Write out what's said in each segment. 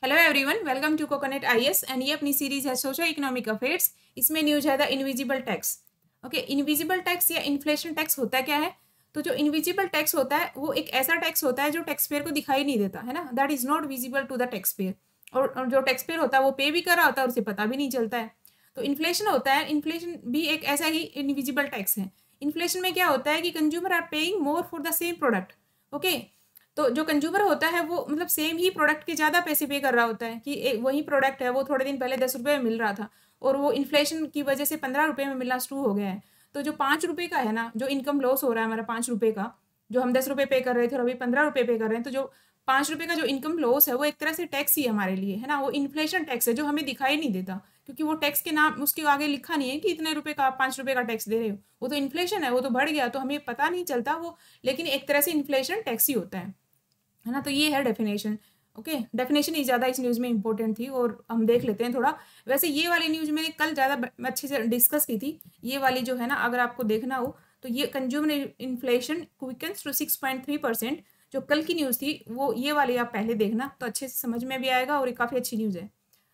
Hello everyone, welcome to Coconut IAS and ये अपनी series है सोशो इकोनॉमिक अफेयर्स। इसमें न्यूज है the invisible tax. Okay, invisible tax या इन्फ्लेशन टैक्स होता क्या है? तो जो इनविजिबल टैक्स होता है वो एक ऐसा टैक्स होता है जो टैक्स पेयर को दिखाई नहीं देता है ना, that is not visible to the tax payer. और जो टैक्स पेयर होता है वो पे भी कर रहा होता है और उसे पता भी नहीं चलता है। तो इन्फ्लेशन होता है, इन्फ्लेशन भी एक ऐसा ही इनविजिबल टैक्स है। इन्फ्लेशन में क्या होता है कि consumer are paying more for the same product. Okay, तो जो कंज्यूमर होता है वो मतलब सेम ही प्रोडक्ट के ज़्यादा पैसे पे कर रहा होता है कि वही प्रोडक्ट है वो थोड़े दिन पहले 10 रुपये में मिल रहा था और वो इन्फ्लेशन की वजह से 15 रुपये में मिलना शुरू हो गया है। तो जो 5 रुपये का है ना, जो इनकम लॉस हो रहा है हमारा 5 रुपये का, जो हम 10 रुपये पे कर रहे थे और अभी 15 रुपये पे कर रहे हैं, तो जो 5 रुपये का जो इनकम लॉस है वो एक तरह से टैक्स ही है हमारे लिए, है ना। वो इन्फ्लेशन टैक्स है जो हमें दिखाई नहीं देता क्योंकि वो टैक्स के नाम उसके आगे लिखा नहीं है कि इतने रुपए का आप 5 रुपये का टैक्स दे रहे हो। वो तो इन्फ्लेशन है, वो तो बढ़ गया तो हमें पता नहीं चलता वो, लेकिन एक तरह से इन्फ्लेशन टैक्स ही होता है ना। तो ये है डेफिनेशन। ओके, डेफिनेशन ही ज़्यादा इस न्यूज़ में इंपॉर्टेंट थी और हम देख लेते हैं थोड़ा। वैसे ये वाली न्यूज़ मैंने कल ज़्यादा अच्छे से डिस्कस की थी। ये वाली जो है ना, अगर आपको देखना हो तो ये कंज्यूमर इन्फ्लेशन क्विकन्स टू 6.3%, जो कल की न्यूज़ थी वो ये वाली आप पहले देखना तो अच्छे से समझ में भी आएगा और ये काफ़ी अच्छी न्यूज़ है।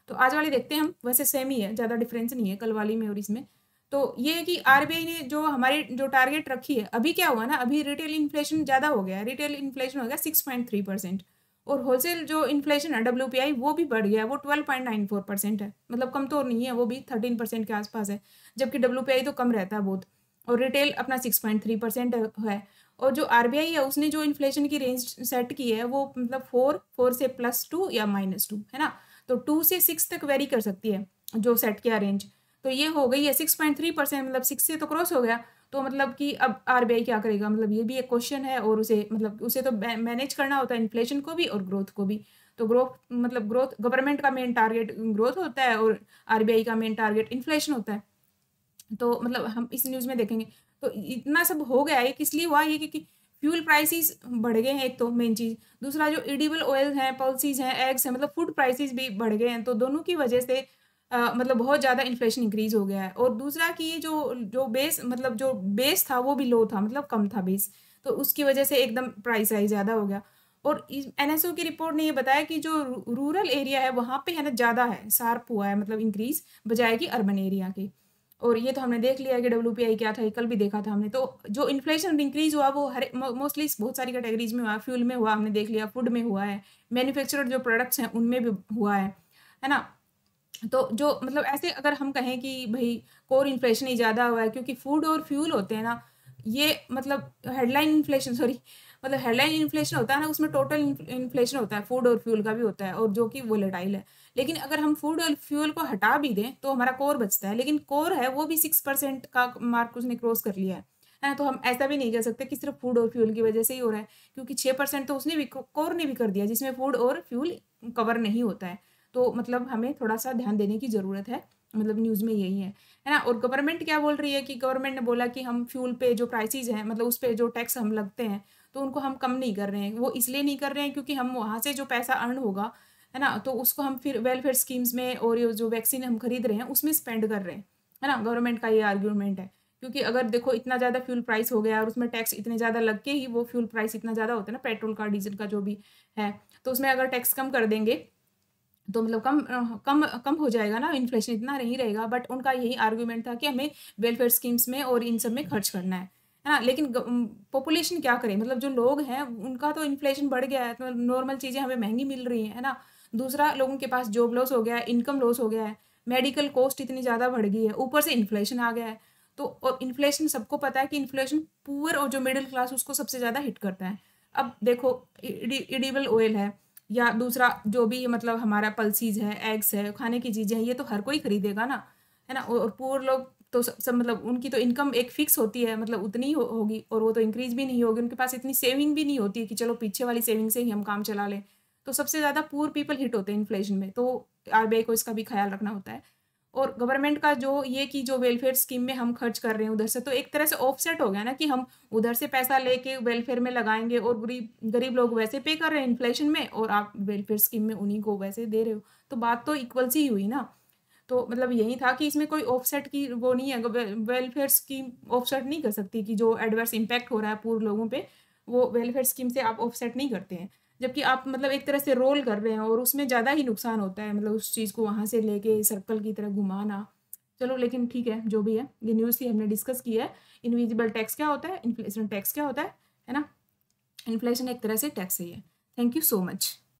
तो आज वाली देखते हैं हम। वैसे सेम ही है, ज़्यादा डिफरेंस नहीं है कल वाली में और इसमें। तो ये है कि आरबीआई ने जो हमारी जो टारगेट रखी है, अभी क्या हुआ ना, अभी रिटेल इन्फ्लेशन ज़्यादा हो गया है। रिटेल इन्फ्लेशन हो गया 6.3% और होलसेल जो इन्फ्लेशन है WPI वो भी बढ़ गया है, वो 12.94% है। मतलब कम तो नहीं है, वो भी 13% के आसपास है, जबकि WPI तो कम रहता है बहुत। और रिटेल अपना 6.3% है। और जो आरबीआई है उसने जो इन्फ्लेशन की रेंज सेट की है वो मतलब 4 से +2 या -2 है ना। तो 2 से 6 तक वेरी कर सकती है जो सेट किया रेंज। तो ये हो गई है 6.3%, मतलब 6 से तो क्रॉस हो गया। तो मतलब कि अब आरबीआई क्या करेगा, मतलब ये भी एक क्वेश्चन है। और उसे मतलब उसे तो मैनेज करना होता है इन्फ्लेशन को भी और ग्रोथ को भी। तो ग्रोथ मतलब ग्रोथ, गवर्नमेंट का मेन टारगेट ग्रोथ होता है और आरबीआई का मेन टारगेट इन्फ्लेशन होता है। तो मतलब हम इस न्यूज़ में देखेंगे तो इतना सब हो गया है, किस लिए हुआ ये, क्योंकि फ्यूल प्राइसेस बढ़ गए हैं एक तो मेन चीज़। दूसरा जो एडिबल ऑयल हैं, पल्सीज हैं, एग्स हैं, मतलब फूड प्राइसेस भी बढ़ गए हैं। तो दोनों की वजह से मतलब बहुत ज़्यादा इन्फ्लेशन इंक्रीज हो गया है। और दूसरा कि ये जो जो बेस मतलब जो बेस था वो भी लो था, मतलब कम था बेस, तो उसकी वजह से एकदम प्राइस हाई ज़्यादा हो गया। और एनएसओ की रिपोर्ट ने ये बताया कि जो रूरल एरिया है वहाँ पे है ना ज़्यादा है, शार्प हुआ है मतलब इंक्रीज, बजाय कि अर्बन एरिया के। और ये तो हमने देख लिया कि WPI क्या था, ये कल भी देखा था हमने। तो जो इन्फ्लेशन इंक्रीज हुआ वो हर मोस्टली बहुत सारी कैटेगरीज में हुआ। फ्यूल में हुआ, हमने देख लिया, फूड में हुआ है, मैन्युफैक्चर्ड जो प्रोडक्ट्स हैं उनमें भी हुआ है ना। तो जो मतलब ऐसे अगर हम कहें कि भाई कोर इन्फ्लेशन ही ज़्यादा हुआ है क्योंकि फूड और फ्यूल होते हैं ना, ये मतलब हेडलाइन इन्फ्लेशन, सॉरी, मतलब हेडलाइन इन्फ्लेशन होता है ना, उसमें टोटल इन्फ्लेशन होता है, फूड और फ्यूल का भी होता है, और जो कि वोलेटाइल है। लेकिन अगर हम फूड और फ्यूल को हटा भी दें तो हमारा कोर बचता है, लेकिन कोर है वो भी 6% का मार्क उसने क्रॉस कर लिया है ना। तो हम ऐसा भी नहीं कह सकते कि सिर्फ फूड और फ्यूल की वजह से ही हो रहा है, क्योंकि 6% तो उसने भी, कोर ने भी कर दिया, जिसमें फूड और फ्यूल कवर नहीं होता है। तो मतलब हमें थोड़ा सा ध्यान देने की ज़रूरत है, मतलब न्यूज़ में यही है ना। और गवर्नमेंट क्या बोल रही है कि गवर्नमेंट ने बोला कि हम फ्यूल पे जो प्राइसेस हैं, मतलब उस पे जो टैक्स हम लगते हैं, तो उनको हम कम नहीं कर रहे हैं। वो इसलिए नहीं कर रहे हैं क्योंकि हम वहाँ से जो पैसा अर्न होगा, है ना, तो उसको हम फिर वेलफेयर स्कीम्स में और ये जो वैक्सीन हम खरीद रहे हैं उसमें स्पेंड कर रहे हैं, है ना। गवर्नमेंट का ये आर्ग्यूमेंट है, क्योंकि अगर देखो इतना ज़्यादा फ्यूल प्राइस हो गया और उसमें टैक्स इतने ज़्यादा लग के ही वो फ्यूल प्राइस इतना ज़्यादा होता है ना, पेट्रोल का, डीजल का जो भी है, तो उसमें अगर टैक्स कम कर देंगे तो मतलब कम कम हो जाएगा ना, इन्फ्लेशन इतना नहीं रहेगा। बट उनका यही आर्गुमेंट था कि हमें वेलफेयर स्कीम्स में और इन सब में खर्च करना है ना। लेकिन पॉपुलेशन क्या करे, मतलब जो लोग हैं उनका तो इन्फ्लेशन बढ़ गया है, तो नॉर्मल चीज़ें हमें महंगी मिल रही हैं, है ना। दूसरा, लोगों के पास जॉब लॉस हो गया है, इनकम लॉस हो गया है, मेडिकल कॉस्ट इतनी ज़्यादा बढ़ गई है, ऊपर से इन्फ्लेशन आ गया है। तो और इन्फ्लेशन सबको पता है कि इन्फ्लेशन पुअर और जो मिडिल क्लास उसको सबसे ज़्यादा हिट करता है। अब देखो, एडिबल ऑयल है या दूसरा जो भी मतलब हमारा पल्सीज है, एग्स है, खाने की चीज़ें हैं, ये तो हर कोई खरीदेगा ना, है ना। और पुअर लोग तो सब मतलब उनकी तो इनकम एक फिक्स होती है, मतलब उतनी ही होगी, और वो तो इंक्रीज भी नहीं होगी। उनके पास इतनी सेविंग भी नहीं होती है कि चलो पीछे वाली सेविंग से ही हम काम चला लें। तो सबसे ज़्यादा पुअर पीपल हिट होते हैं इन्फ्लेशन में, तो आरबीआई को इसका भी ख्याल रखना होता है। और गवर्नमेंट का जो ये कि जो वेलफेयर स्कीम में हम खर्च कर रहे हैं उधर से, तो एक तरह से ऑफसेट हो गया ना, कि हम उधर से पैसा लेके वेलफेयर में लगाएंगे और गरीब गरीब लोग वैसे पे कर रहे हैं इन्फ्लेशन में, और आप वेलफेयर स्कीम में उन्हीं को वैसे दे रहे हो। तो बात तो इक्वल सी हुई ना। तो मतलब यही था कि इसमें कोई ऑफसेट की वो नहीं है, वेलफेयर स्कीम ऑफसेट नहीं कर सकती कि जो एडवर्स इम्पैक्ट हो रहा है पूरे लोगों पे, वो वेलफेयर स्कीम से आप ऑफसेट नहीं करते हैं। जबकि आप मतलब एक तरह से रोल कर रहे हैं और उसमें ज़्यादा ही नुकसान होता है, मतलब उस चीज़ को वहाँ से लेके सर्कल की तरह घुमाना। चलो लेकिन ठीक है, जो भी है, ये न्यूज़ थी, हमने डिस्कस किया है। इनविजिबल टैक्स क्या होता है, इन्फ्लेशन टैक्स क्या होता है ना। इन्फ्लेशन एक तरह से टैक्स ही है। Thank you so much.